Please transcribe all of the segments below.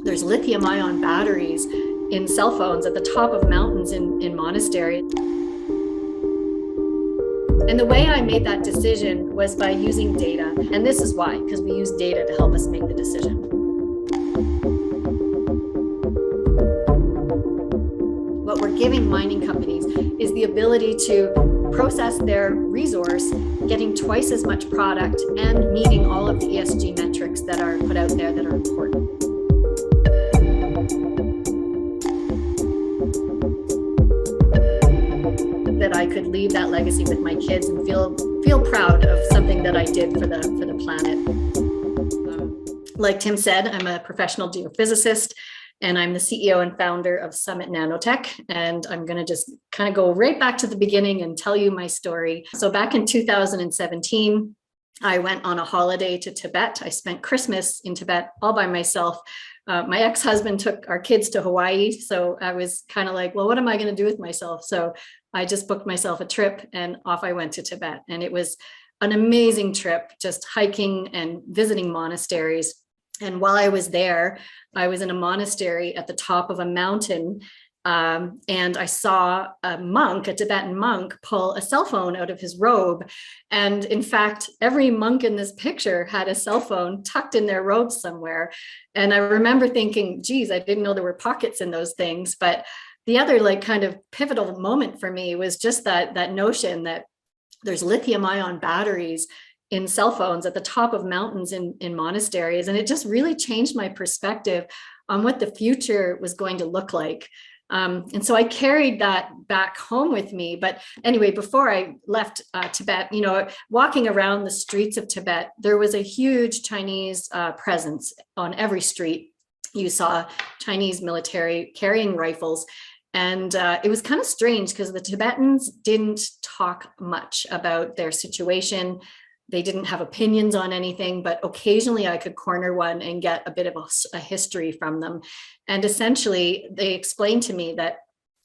There's lithium ion batteries in cell phones at the top of mountains in monasteries. And the way I made that decision was by using data. And this is why, because we use data to help us make the decision. What we're giving mining companies is the ability to process their resource, getting twice as much product and meeting all of the ESG metrics that are put out there that are important. That I could leave that legacy with my kids and feel proud of something that I did for the planet. Like Tim said, I'm a professional geophysicist, and I'm the CEO and founder of Summit Nanotech. And I'm going to just kind of go right back to the beginning and tell you my story. So back in 2017, I went on a holiday to Tibet. I spent Christmas in Tibet all by myself. My ex-husband took our kids to Hawaii. So I was kind of like, well, what am I going to do with myself? So I just booked myself a trip and off I went to Tibet. And it was an amazing trip, just hiking and visiting monasteries. And while I was there, I was in a monastery at the top of a mountain. And I saw a monk, a Tibetan monk, pull a cell phone out of his robe. And in fact, every monk in this picture had a cell phone tucked in their robe somewhere. And I remember thinking, geez, I didn't know there were pockets in those things. But the other like kind of pivotal moment for me was just that notion that there's lithium ion batteries in cell phones at the top of mountains in monasteries. And it just really changed my perspective on what the future was going to look like. And so I carried that back home with me. But anyway, before I left Tibet, walking around the streets of Tibet, there was a huge Chinese presence on every street. You saw Chinese military carrying rifles. And it was kind of strange because the Tibetans didn't talk much about their situation. They didn't have opinions on anything, but occasionally I could corner one and get a bit of a history from them. And essentially, they explained to me that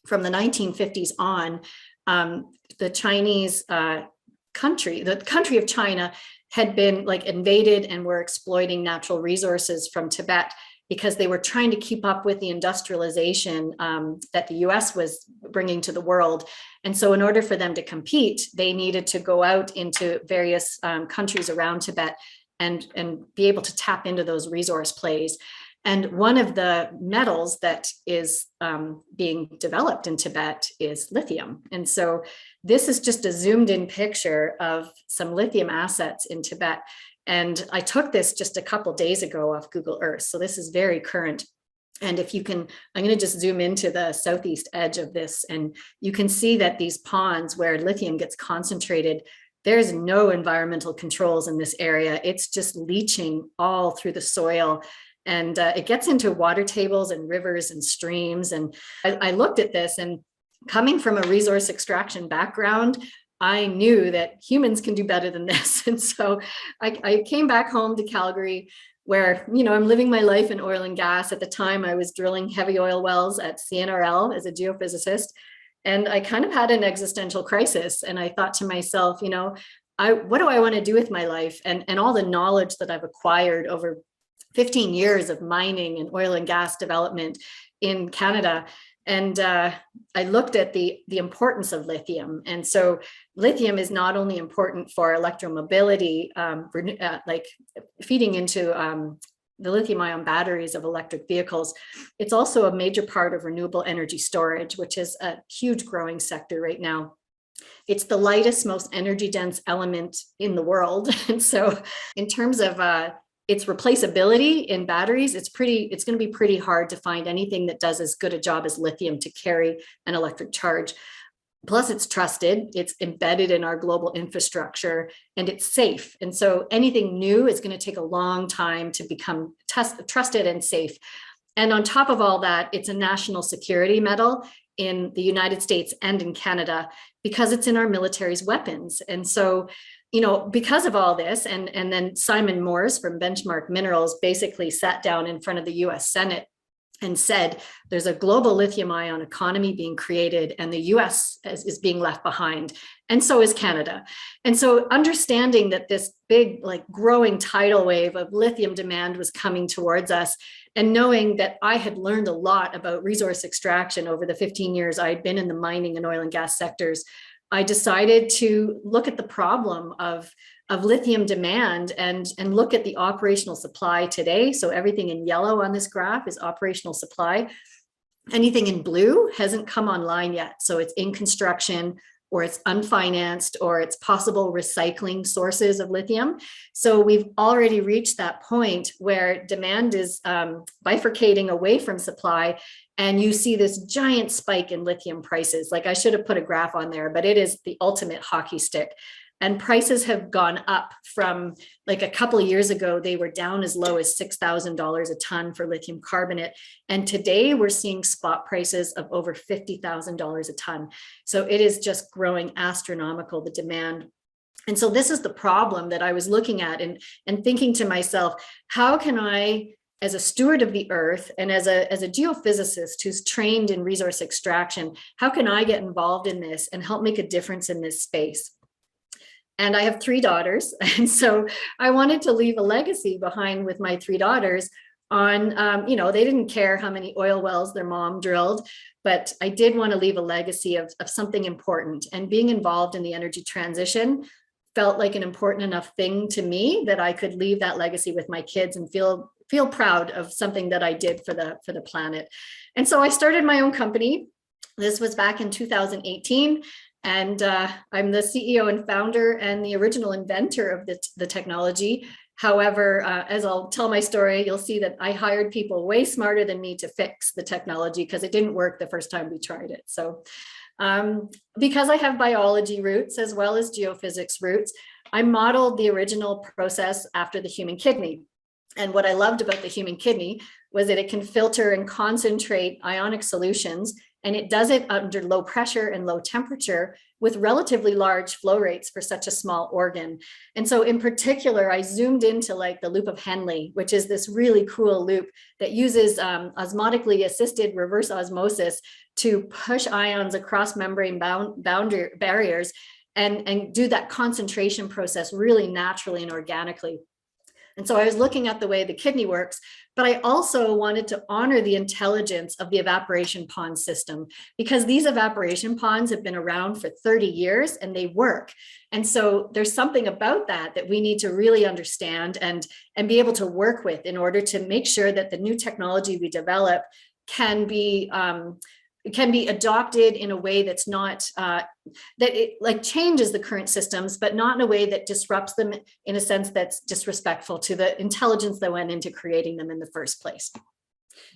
from the 1950s on, the Chinese the country of China had been like invaded and were exploiting natural resources from Tibet because they were trying to keep up with the industrialization that the US was bringing to the world. And so in order for them to compete, they needed to go out into various countries around Tibet and be able to tap into those resource plays. And one of the metals that is being developed in Tibet is lithium. And so this is just a zoomed in picture of some lithium assets in Tibet. And I took this just a couple days ago off Google Earth. So this is very current. And if you can, I'm going to just zoom into the southeast edge of this. And you can see that these ponds where lithium gets concentrated, there's no environmental controls in this area. It's just leaching all through the soil. And it gets into water tables and rivers and streams. And I looked at this, and coming from a resource extraction background, I knew that humans can do better than this. And so I came back home to Calgary, where, I'm living my life in oil and gas. At the time, I was drilling heavy oil wells at CNRL as a geophysicist. And I kind of had an existential crisis. And I thought to myself, what do I want to do with my life? And all the knowledge that I've acquired over 15 years of mining and oil and gas development in Canada. And I looked at the importance of lithium. And so lithium is not only important for electromobility, like feeding into the lithium ion batteries of electric vehicles. It's also a major part of renewable energy storage, which is a huge growing sector right now. It's the lightest, most energy dense element in the world. And so in terms of its replaceability in batteries, it's going to be pretty hard to find anything that does as good a job as lithium to carry an electric charge. Plus, it's trusted, it's embedded in our global infrastructure, and it's safe. And so anything new is going to take a long time to become trusted and safe. And on top of all that, it's a national security metal in the United States and in Canada because it's in our military's weapons. And so because of all this, and then Simon Morse from Benchmark Minerals basically sat down in front of the US Senate and said, there's a global lithium ion economy being created and the US is being left behind. And so is Canada. And so understanding that this big, like growing tidal wave of lithium demand was coming towards us, and knowing that I had learned a lot about resource extraction over the 15 years I had been in the mining and oil and gas sectors, I decided to look at the problem of lithium demand and look at the operational supply today. So everything in yellow on this graph is operational supply. Anything in blue hasn't come online yet. So it's in construction, or it's unfinanced, or it's possible recycling sources of lithium. So we've already reached that point where demand is bifurcating away from supply. And you see this giant spike in lithium prices. Like, I should have put a graph on there, but it is the ultimate hockey stick. And prices have gone up from, like, a couple of years ago, they were down as low as $6,000 a ton for lithium carbonate. And today we're seeing spot prices of over $50,000 a ton. So it is just growing astronomical, the demand. And so this is the problem that I was looking at and thinking to myself, how can I, as a steward of the earth and as a geophysicist who's trained in resource extraction, how can I get involved in this and help make a difference in this space? And I have 3 daughters. And so I wanted to leave a legacy behind with my 3 daughters on, they didn't care how many oil wells their mom drilled, but I did want to leave a legacy of something important. And being involved in the energy transition felt like an important enough thing to me that I could leave that legacy with my kids and feel proud of something that I did for the planet. And so I started my own company. This was back in 2018. And I'm the CEO and founder and the original inventor of the technology. However, as I'll tell my story, you'll see that I hired people way smarter than me to fix the technology because it didn't work the first time we tried it. So because I have biology roots as well as geophysics roots, I modeled the original process after the human kidney. And what I loved about the human kidney was that it can filter and concentrate ionic solutions, and it does it under low pressure and low temperature with relatively large flow rates for such a small organ. And so in particular, I zoomed into like the loop of Henle, which is this really cool loop that uses osmotically assisted reverse osmosis to push ions across membrane boundary barriers and do that concentration process really naturally and organically. And so I was looking at the way the kidney works, but I also wanted to honor the intelligence of the evaporation pond system, because these evaporation ponds have been around for 30 years and they work. And so there's something about that we need to really understand and be able to work with in order to make sure that the new technology we develop can be adopted in a way that's not that it like changes the current systems, but not in a way that disrupts them in a sense that's disrespectful to the intelligence that went into creating them in the first place.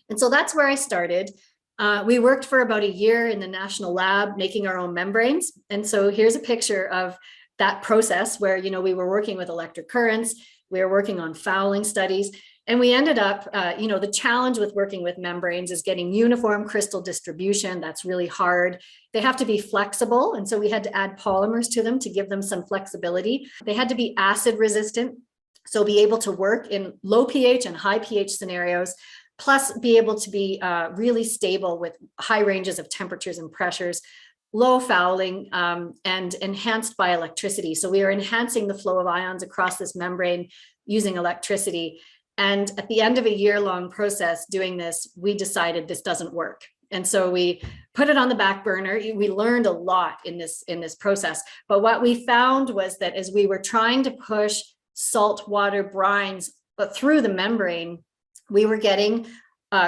And so that's where I started. We worked for about a year in the national lab making our own membranes. And so here's a picture of that process where, we were working with electric currents, we were working on fouling studies. And we ended up, the challenge with working with membranes is getting uniform crystal distribution. That's really hard. They have to be flexible. And so we had to add polymers to them to give them some flexibility. They had to be acid resistant, so be able to work in low pH and high pH scenarios, plus be able to be really stable with high ranges of temperatures and pressures, low fouling, and enhanced by electricity. So we are enhancing the flow of ions across this membrane using electricity. And at the end of a year-long process doing this, we decided this doesn't work. And so we put it on the back burner. We learned a lot in this process. But what we found was that as we were trying to push saltwater brines through the membrane, we were getting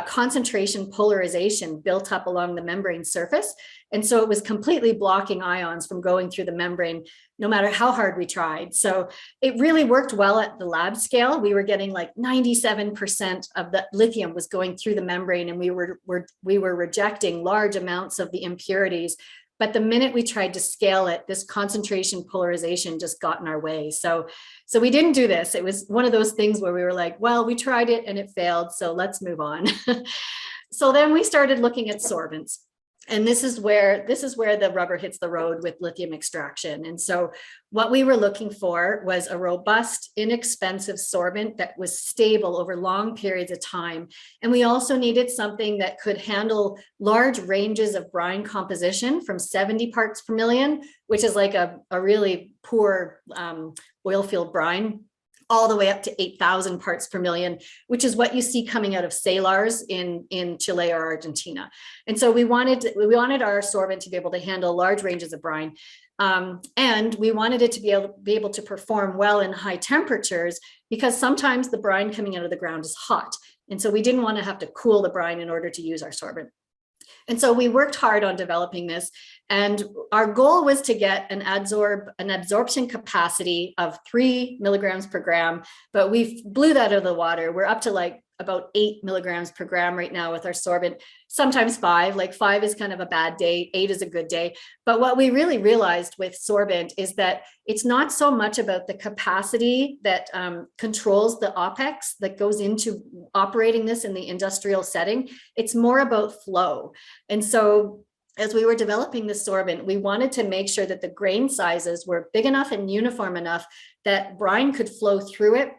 concentration polarization built up along the membrane surface. And so it was completely blocking ions from going through the membrane, no matter how hard we tried. So it really worked well at the lab scale. We were getting like 97% of the lithium was going through the membrane, and we were rejecting large amounts of the impurities. But the minute we tried to scale it, this concentration polarization just got in our way. So we didn't do this. It was one of those things where we were like, well, we tried it and it failed, so let's move on. So then we started looking at sorbents. And this is where the rubber hits the road with lithium extraction. And so what we were looking for was a robust, inexpensive sorbent that was stable over long periods of time. And we also needed something that could handle large ranges of brine composition from 70 parts per million, which is like a really poor oil field brine, all the way up to 8,000 parts per million, which is what you see coming out of salars in Chile or Argentina. And so we wanted our sorbent to be able to handle large ranges of brine. And we wanted it to be able to perform well in high temperatures, because sometimes the brine coming out of the ground is hot. And so we didn't want to have to cool the brine in order to use our sorbent. And so we worked hard on developing this, and our goal was to get an absorption capacity of 3 milligrams per gram, but we blew that out of the water. We're up to like about 8 milligrams per gram right now with our sorbent, sometimes 5. Like 5 is kind of a bad day, 8 is a good day. But what we really realized with sorbent is that it's not so much about the capacity that controls the OPEX that goes into operating this in the industrial setting. It's more about flow. And so as we were developing this sorbent, we wanted to make sure that the grain sizes were big enough and uniform enough that brine could flow through it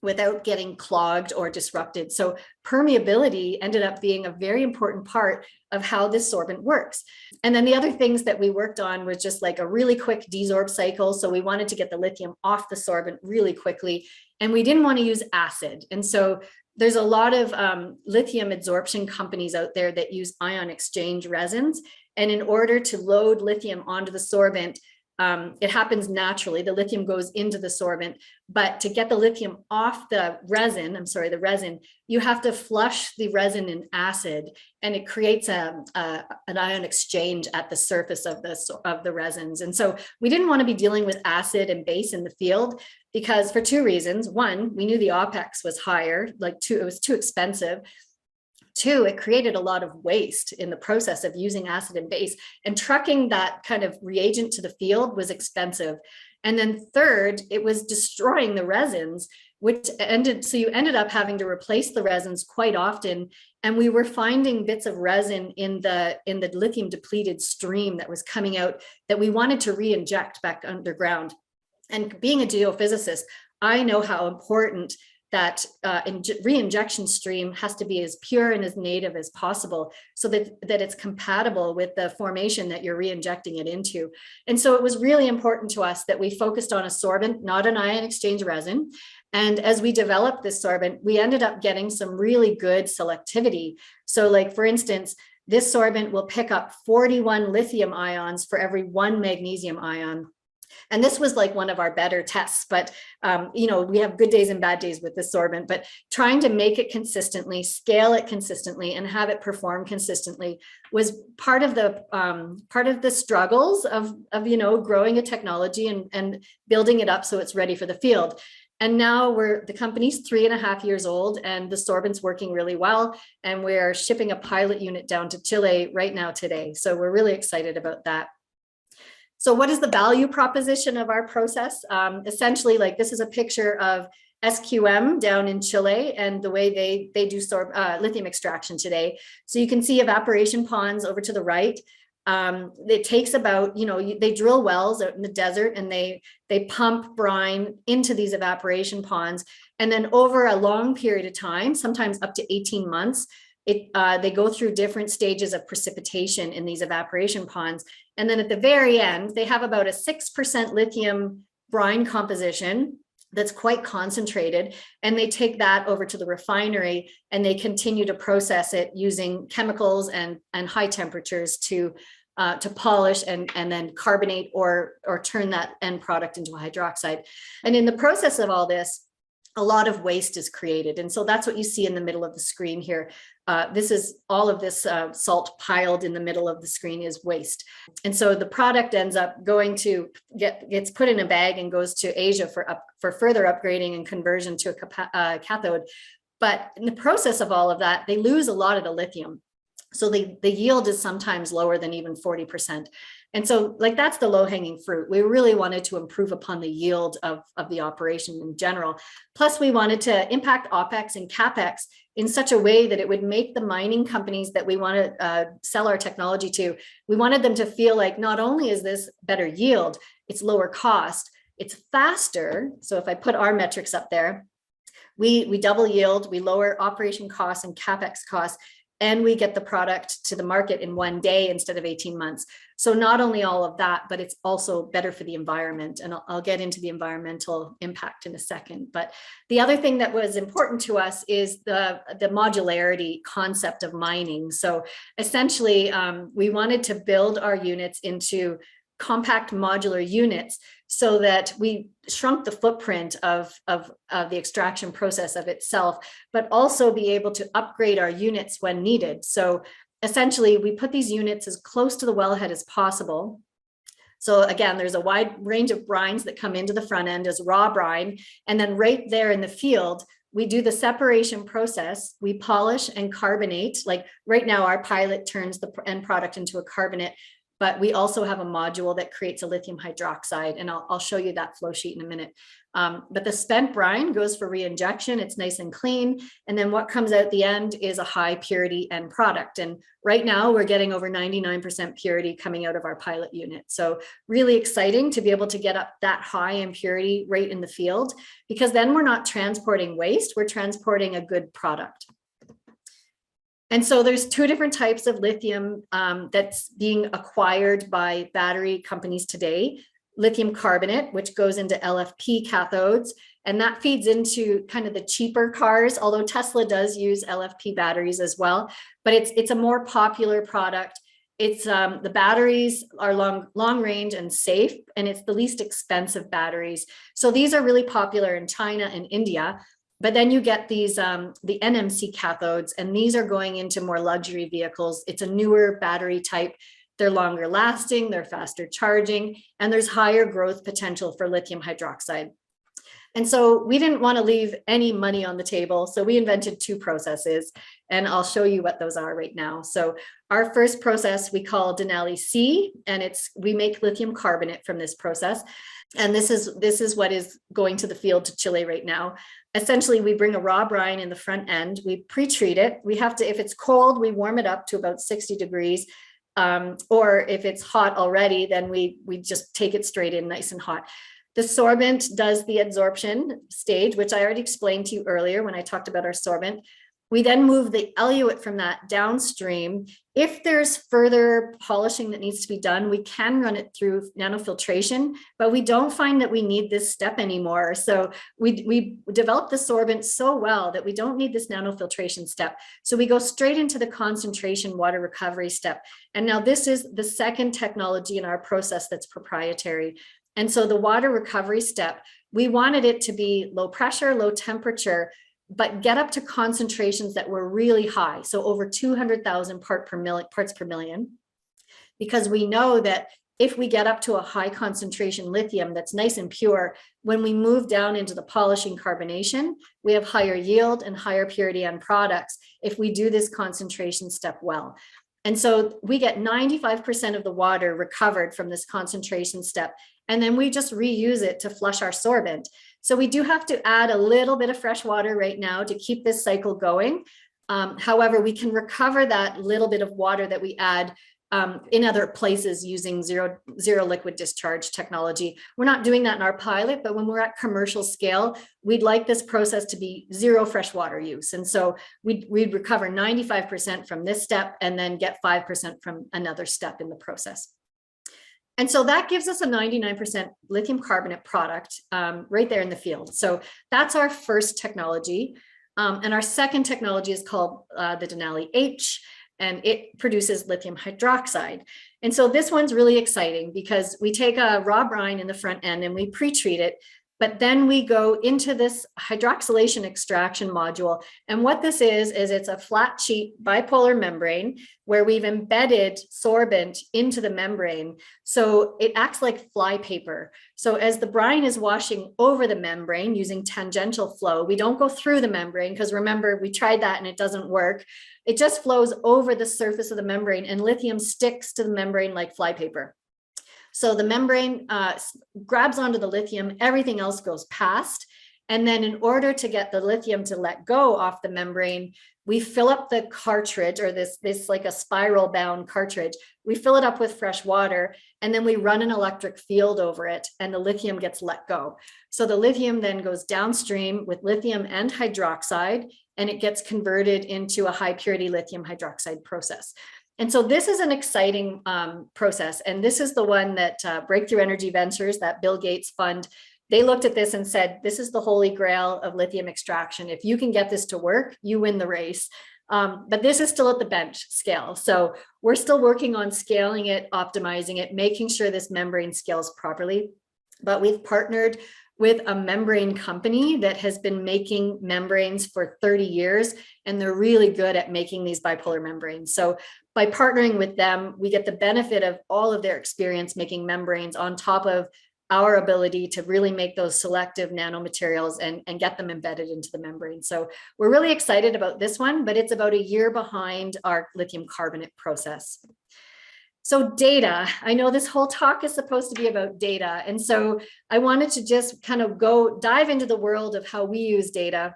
without getting clogged or disrupted. So permeability ended up being a very important part of how this sorbent works. And then the other things that we worked on was just like a really quick desorb cycle. So we wanted to get the lithium off the sorbent really quickly, and we didn't want to use acid. And so there's a lot of lithium adsorption companies out there that use ion exchange resins. And in order to load lithium onto the sorbent, it happens naturally. The lithium goes into the sorbent, but to get the lithium off the resin, you have to flush the resin in acid, and it creates an ion exchange at the surface of the resins. And so we didn't want to be dealing with acid and base in the field, because for 2 reasons. 1, we knew the OPEX was higher, it was too expensive. 2, it created a lot of waste in the process of using acid and base, and trucking that kind of reagent to the field was expensive. And then 3rd, it was destroying the resins, so you ended up having to replace the resins quite often. And we were finding bits of resin in the lithium depleted stream that was coming out that we wanted to re-inject back underground. And being a geophysicist, I know how important that re-injection stream has to be as pure and as native as possible, so that it's compatible with the formation that you're re-injecting it into. And so it was really important to us that we focused on a sorbent, not an ion exchange resin. And as we developed this sorbent, we ended up getting some really good selectivity. So like, for instance, this sorbent will pick up 41 lithium ions for every 1 magnesium ion. And this was like one of our better tests, but we have good days and bad days with this sorbent, but trying to make it consistently, scale it consistently, and have it perform consistently was part of the struggles of growing a technology and building it up so it's ready for the field. And now the company's 3.5 years old, and the sorbent's working really well. And we're shipping a pilot unit down to Chile right now today. So we're really excited about that. So what is the value proposition of our process? Essentially, like, this is a picture of SQM down in Chile and the way they do lithium extraction today. So you can see evaporation ponds over to the right. It takes about, they drill wells out in the desert, and they pump brine into these evaporation ponds. And then over a long period of time, sometimes up to 18 months, they go through different stages of precipitation in these evaporation ponds. And then at the very end, they have about a 6% lithium brine composition that's quite concentrated. And they take that over to the refinery, and they continue to process it using chemicals and high temperatures to polish and then carbonate or turn that end product into a hydroxide. And in the process of all this, a lot of waste is created. And so that's what you see in the middle of the screen here. This is all of this salt piled in the middle of the screen is waste. And so the product ends up gets put in a bag and goes to Asia for further upgrading and conversion to a cathode. But in the process of all of that, they lose a lot of the lithium. So the yield is sometimes lower than even 40%. And so like that's the low hanging fruit. We really wanted to improve upon the yield of the operation in general. Plus we wanted to impact OPEX and CAPEX in such a way that it would make the mining companies that we want to sell our technology to, we wanted them to feel like not only is this better yield, it's lower cost, it's faster. So if I put our metrics up there, we double yield, we lower operation costs and CAPEX costs, and we get the product to the market in 1 day instead of 18 months. So not only all of that, but it's also better for the environment. And I'll get into the environmental impact in a second. But the other thing that was important to us is the modularity concept of mining. So essentially, we wanted to build our units into compact modular units so that we shrunk the footprint of the extraction process of itself, but also be able to upgrade our units when needed. So essentially, we put these units as close to the wellhead as possible. So again, there's a wide range of brines that come into the front end as raw brine. And then right there in the field, we do the separation process. We polish and carbonate. Like right now, our pilot turns the end product into a carbonate. But we also have a module that creates a lithium hydroxide, and I'll show you that flow sheet in a minute. But the spent brine goes for reinjection. It's nice and clean. And then what comes out the end is a high purity end product. And right now we're getting over 99% purity coming out of our pilot unit. So really exciting to be able to get up that high in purity right in the field, because then we're not transporting waste, we're transporting a good product. And so there's two different types of lithium that's being acquired by battery companies today. Lithium carbonate, which goes into LFP cathodes, and that feeds into kind of the cheaper cars, although Tesla does use LFP batteries as well, but it's a more popular product. It's the batteries are long range and safe, and it's the least expensive batteries. So these are really popular in China and India. But then you get these, the NMC cathodes, and these are going into more luxury vehicles. It's a newer battery type. They're longer lasting, they're faster charging, and there's higher growth potential for lithium hydroxide. And so we didn't want to leave any money on the table. So we invented two processes, and I'll show you what those are right now. So our first process we call Denali C, and we make lithium carbonate from this process. And this is what is going to the field to Chile right now. Essentially, we bring a raw brine in the front end, we pre-treat it. We have to, if it's cold, we warm it up to about 60 degrees. Or if it's hot already, then we just take it straight in nice and hot. The sorbent does the adsorption stage, which I already explained to you earlier when I talked about our sorbent. We then move the eluate from that downstream. If there's further polishing that needs to be done, we can run it through nanofiltration, but we don't find that we need this step anymore. So we developed the sorbent so well that we don't need this nanofiltration step. So we go straight into the concentration water recovery step. And now this is the second technology in our process that's proprietary. And so the water recovery step, we wanted it to be low pressure, low temperature, but get up to concentrations that were really high. So over 200,000 parts per million, because we know that if we get up to a high concentration lithium that's nice and pure, when we move down into the polishing carbonation, we have higher yield and higher purity end products if we do this concentration step well. And so we get 95% of the water recovered from this concentration step, and then we just reuse it to flush our sorbent. So we do have to add a little bit of fresh water right now to keep this cycle going. However, we can recover that little bit of water that we add in other places using zero liquid discharge technology. We're not doing that in our pilot, but when we're at commercial scale, we'd like this process to be zero freshwater use. And so we'd recover 95% from this step and then get 5% from another step in the process. And so that gives us a 99% lithium carbonate product right there in the field. So that's our first technology. And our second technology is called the Denali H, and it produces lithium hydroxide. And so this one's really exciting because we take a raw brine in the front end and we pre-treat it. But then we go into this hydroxylation extraction module. And what this is it's a flat sheet bipolar membrane where we've embedded sorbent into the membrane. So it acts like flypaper. So as the brine is washing over the membrane using tangential flow, we don't go through the membrane, because remember, we tried that and it doesn't work. It just flows over the surface of the membrane, and lithium sticks to the membrane like flypaper. So the membrane grabs onto the lithium, everything else goes past. And then in order to get the lithium to let go off the membrane, we fill up the cartridge, or this like a spiral bound cartridge. We fill it up with fresh water, and then we run an electric field over it, and the lithium gets let go. So the lithium then goes downstream with lithium and hydroxide, and it gets converted into a high purity lithium hydroxide process. And so this is an exciting process. And this is the one that Breakthrough Energy Ventures, that Bill Gates fund, they looked at this and said, this is the holy grail of lithium extraction. If you can get this to work, you win the race. But this is still at the bench scale. So we're still working on scaling it, optimizing it, making sure this membrane scales properly. But we've partnered with a membrane company that has been making membranes for 30 years, and they're really good at making these bipolar membranes. So by partnering with them, we get the benefit of all of their experience making membranes on top of our ability to really make those selective nanomaterials and get them embedded into the membrane. So we're really excited about this one, but it's about a year behind our lithium carbonate process. So data, I know this whole talk is supposed to be about data. And so I wanted to just kind of dive into the world of how we use data.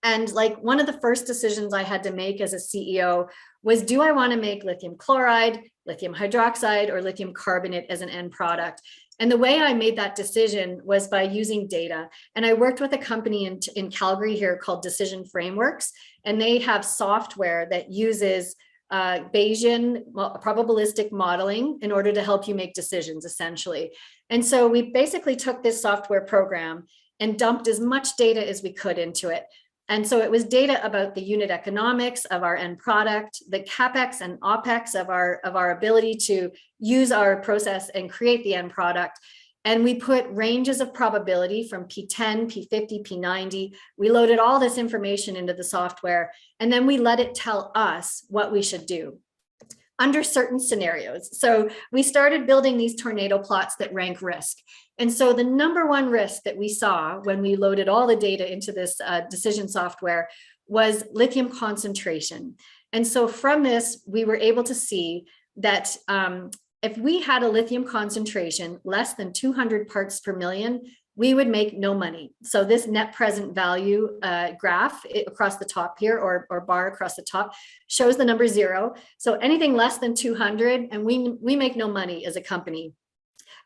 And like one of the first decisions I had to make as a CEO was, do I want to make lithium chloride, lithium hydroxide, or lithium carbonate as an end product? And the way I made that decision was by using data. And I worked with a company in Calgary here called Decision Frameworks, and they have software that uses Bayesian probabilistic modeling in order to help you make decisions, essentially. And so we basically took this software program and dumped as much data as we could into it. And so it was data about the unit economics of our end product, the CapEx and OpEx of our ability to use our process and create the end product. And we put ranges of probability from P10, P50, P90. We loaded all this information into the software, and then we let it tell us what we should do under certain scenarios. So we started building these tornado plots that rank risk. And so the number one risk that we saw when we loaded all the data into this decision software was lithium concentration. And so from this, we were able to see that if we had a lithium concentration less than 200 parts per million, we would make no money. So this net present value graph across the top here, or bar across the top, shows the number 0. So anything less than 200, and we make no money as a company.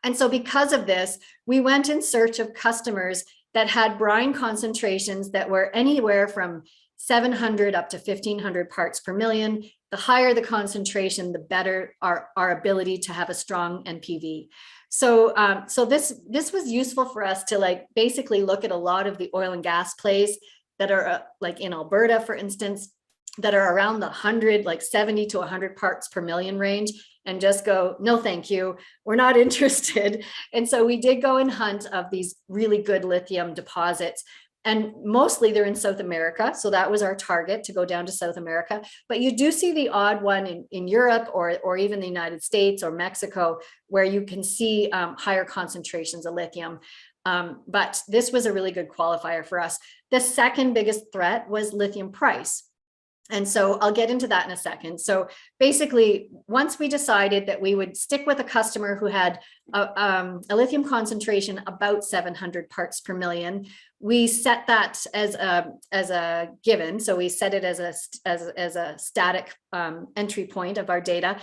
And so because of this, we went in search of customers that had brine concentrations that were anywhere from 700 up to 1500 parts per million. The higher the concentration, the better our ability to have a strong NPV. So this was useful for us to basically look at a lot of the oil and gas plays that are like in Alberta, for instance, that are around the 70 to 100 parts per million range, and just go, no, thank you, we're not interested. And so we did go and hunt of these really good lithium deposits. And mostly they're in South America. So that was our target, to go down to South America. But you do see the odd one in Europe or even the United States or Mexico, where you can see higher concentrations of lithium. But this was a really good qualifier for us. The second biggest threat was lithium price. And so I'll get into that in a second. So basically, once we decided that we would stick with a customer who had a lithium concentration about 700 parts per million, we set that as a given. So we set it as a static entry point of our data.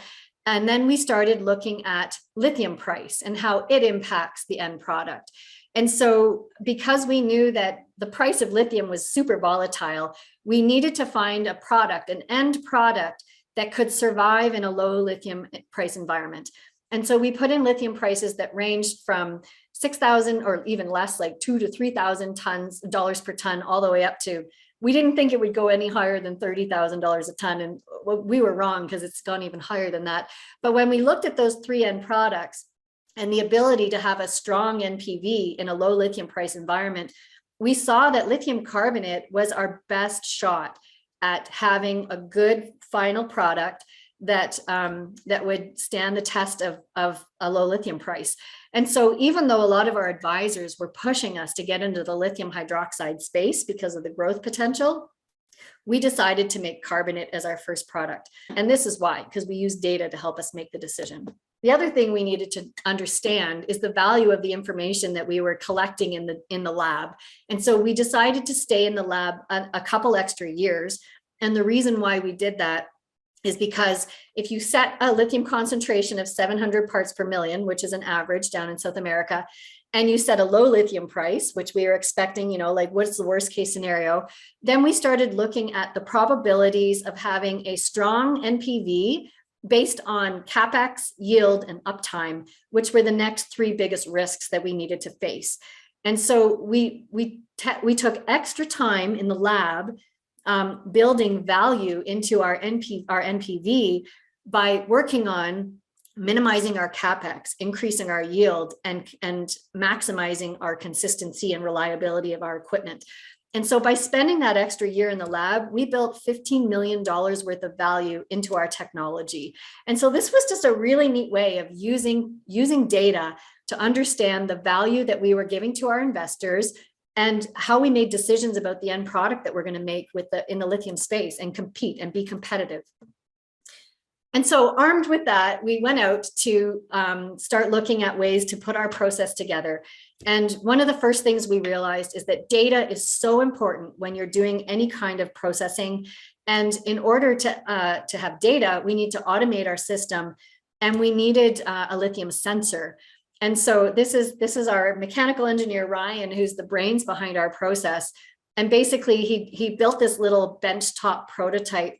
And then we started looking at lithium price and how it impacts the end product. And so because we knew that the price of lithium was super volatile, we needed to find a product, an end product that could survive in a low lithium price environment. And so we put in lithium prices that ranged from 6,000 or even less, like $2,000 to $3,000 per ton, all the way up to, we didn't think it would go any higher than $30,000 a ton. And we were wrong, because it's gone even higher than that. But when we looked at those three end products, and the ability to have a strong NPV in a low lithium price environment, we saw that lithium carbonate was our best shot at having a good final product that that would stand the test of a low lithium price. And so even though a lot of our advisors were pushing us to get into the lithium hydroxide space because of the growth potential, we decided to make carbonate as our first product. And this is why, because we use data to help us make the decision. The other thing we needed to understand is the value of the information that we were collecting in the lab. And so we decided to stay in the lab a couple extra years. And the reason why we did that is because if you set a lithium concentration of 700 parts per million, which is an average down in South America, and you set a low lithium price, which we are expecting, you know, like what's the worst case scenario, then we started looking at the probabilities of having a strong NPV based on CapEx, yield, and uptime, which were the next three biggest risks that we needed to face. And so we took extra time in the lab building value into our NPV by working on minimizing our CapEx, increasing our yield, and maximizing our consistency and reliability of our equipment. And so by spending that extra year in the lab, we built $15 million worth of value into our technology. And so this was just a really neat way of using data to understand the value that we were giving to our investors and how we made decisions about the end product that we're going to make in the lithium space and compete and be competitive. And so armed with that, we went out to start looking at ways to put our process together. And one of the first things we realized is that data is so important when you're doing any kind of processing. And in order to have data, we need to automate our system, and we needed a lithium sensor. And so this is our mechanical engineer, Ryan, who's the brains behind our process. And basically he built this little benchtop prototype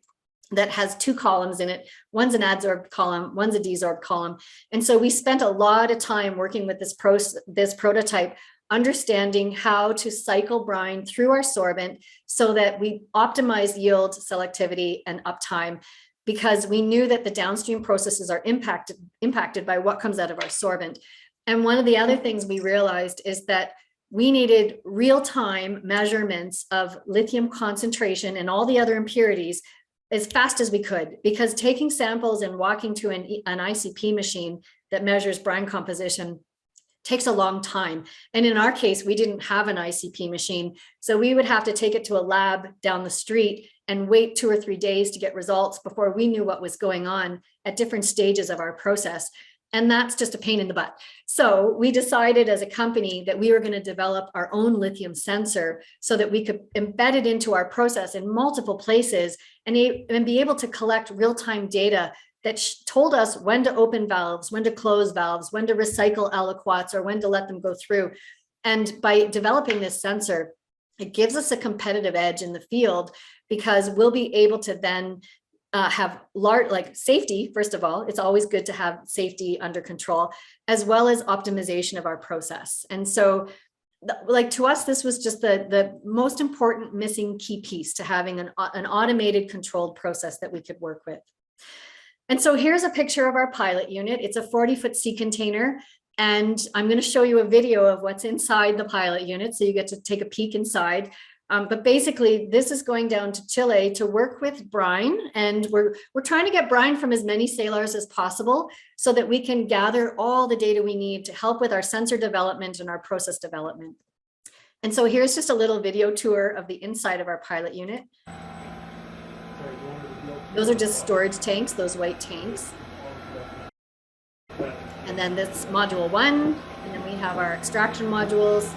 that has two columns in it. One's an adsorbed column, one's a desorbed column. And so we spent a lot of time working with this prototype, understanding how to cycle brine through our sorbent so that we optimize yield, selectivity, and uptime, because we knew that the downstream processes are impacted by what comes out of our sorbent. And one of the other things we realized is that we needed real-time measurements of lithium concentration and all the other impurities as fast as we could, because taking samples and walking to an ICP machine that measures brine composition takes a long time. And in our case, we didn't have an ICP machine. So we would have to take it to a lab down the street and wait 2 or 3 days to get results before we knew what was going on at different stages of our process. And that's just a pain in the butt. So we decided as a company that we were going to develop our own lithium sensor so that we could embed it into our process in multiple places and be able to collect real-time data that told us when to open valves, when to close valves, when to recycle aliquots, or when to let them go through. And by developing this sensor, it gives us a competitive edge in the field, because we'll be able to then have like safety. First of all, it's always good to have safety under control, as well as optimization of our process. And so like to us, this was just the most important missing key piece to having an automated controlled process that we could work with. And so here's a picture of our pilot unit. It's a 40-foot sea container. And I'm going to show you a video of what's inside the pilot unit, so you get to take a peek inside. But basically, this is going down to Chile to work with brine, and we're trying to get brine from as many salars as possible so that we can gather all the data we need to help with our sensor development and our process development. And so here's just a little video tour of the inside of our pilot unit. Those are just storage tanks, those white tanks. And then this module 1, and then we have our extraction modules.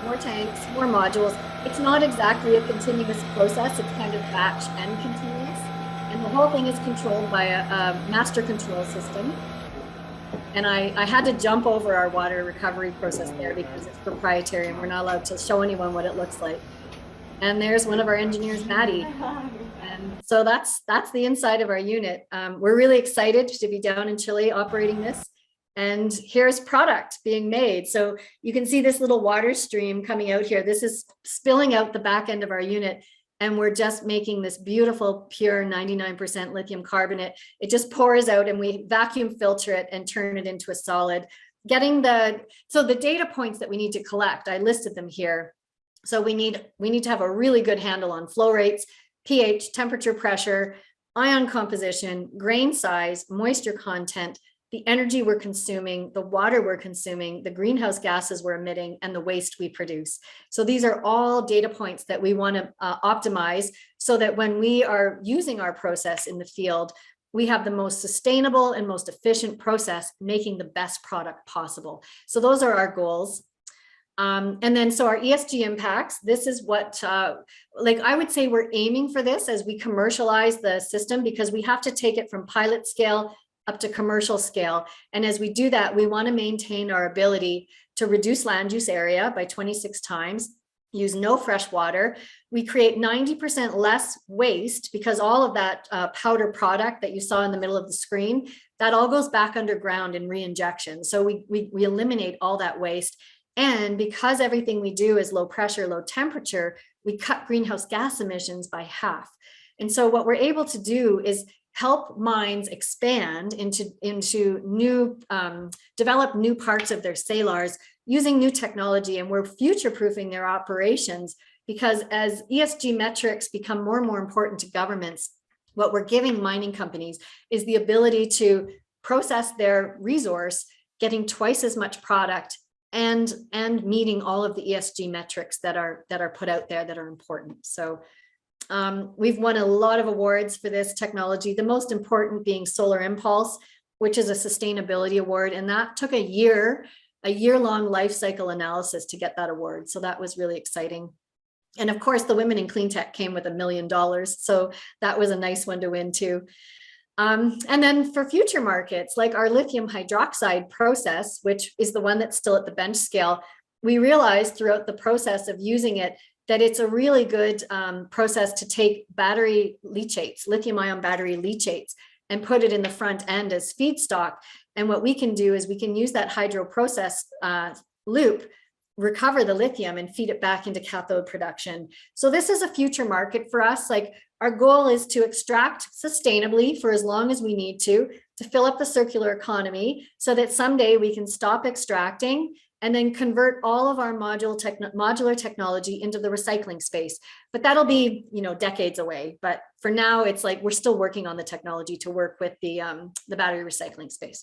More tanks, more modules. It's not exactly a continuous process. It's kind of batch and continuous. And the whole thing is controlled by a master control system. And I had to jump over our water recovery process there because it's proprietary and we're not allowed to show anyone what it looks like. And there's one of our engineers, Maddie. And so that's the inside of our unit. We're really excited to be down in Chile operating this. And here's product being made. So you can see this little water stream coming out here. This is spilling out the back end of our unit. and we're just making this beautiful, pure 99% lithium carbonate. It just pours out and we vacuum filter it and turn it into a solid. So the data points that we need to collect, I listed them here. So we need to have a really good handle on flow rates, pH, temperature, pressure, ion composition, grain size, moisture content, the energy we're consuming, the water we're consuming, the greenhouse gases we're emitting, and the waste we produce. So these are all data points that we want to optimize so that when we are using our process in the field, we have the most sustainable and most efficient process, making the best product possible. So those are our goals. And then, so our ESG impacts, this is what, like I would say we're aiming for this as we commercialize the system, because we have to take it from pilot scale up to commercial scale. And as we do that, we want to maintain our ability to reduce land use area by 26 times, use no fresh water. We create 90% less waste, because all of that powder product that you saw in the middle of the screen, that all goes back underground in re-injection. So we eliminate all that waste. And because everything we do is low pressure, low temperature, we cut greenhouse gas emissions by half. And so what we're able to do is help mines expand into new, develop new parts of their salars using new technology, and we're future-proofing their operations, because as ESG metrics become more and more important to governments, what we're giving mining companies is the ability to process their resource, getting twice as much product and meeting all of the ESG metrics that are put out there that are important. So we've won a lot of awards for this technology, the most important being Solar Impulse, which is a sustainability award. And that took a year-long life cycle analysis to get that award. So that was really exciting. And of course, the Women in Clean Tech came with $1 million. So that was a nice one to win too. And then for future markets, like our lithium hydroxide process, which is the one that's still at the bench scale, we realized throughout the process of using it that it's a really good process to take battery leachates, lithium ion battery leachates, and put it in the front end as feedstock. And what we can do is we can use that hydro process loop, recover the lithium and feed it back into cathode production. So this is a future market for us. Like, our goal is to extract sustainably for as long as we need to fill up the circular economy, so that someday we can stop extracting and then convert all of our modular technology into the recycling space. But that'll be, decades away. But for now, it's like we're still working on the technology to work with the battery recycling space.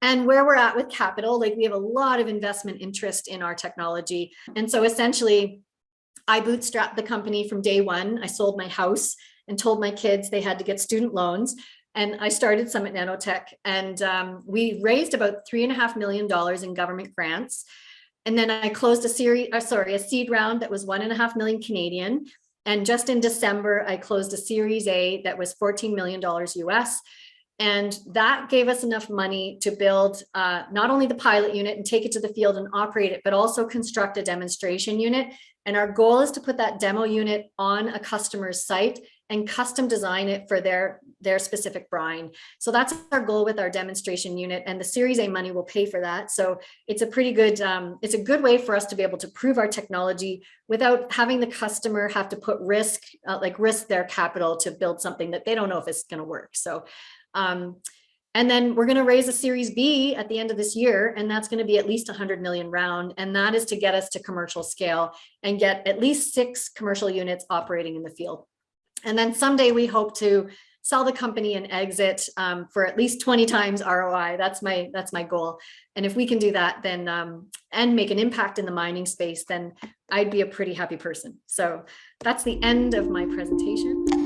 And where we're at with capital, like, we have a lot of investment interest in our technology. And so essentially, I bootstrapped the company from day one. I sold my house and told my kids they had to get student loans. And I started Summit Nanotech, and we raised about $3.5 million in government grants. And then I closed a seed round that was 1.5 million Canadian. And just in December, I closed a Series A that was $14 million US. And that gave us enough money to build not only the pilot unit and take it to the field and operate it, but also construct a demonstration unit. And our goal is to put that demo unit on a customer's site and custom design it for their specific brine. So that's our goal with our demonstration unit, and the Series A money will pay for that. So it's a pretty good, it's a good way for us to be able to prove our technology without having the customer have to put risk their capital to build something that they don't know if it's going to work. So, and then we're going to raise a Series B at the end of this year, and that's going to be at least 100 million round. And that is to get us to commercial scale and get at least 6 commercial units operating in the field. And then someday we hope to sell the company and exit for at least 20 times ROI. That's my goal. And if we can do that, then and make an impact in the mining space, then I'd be a pretty happy person. So that's the end of my presentation.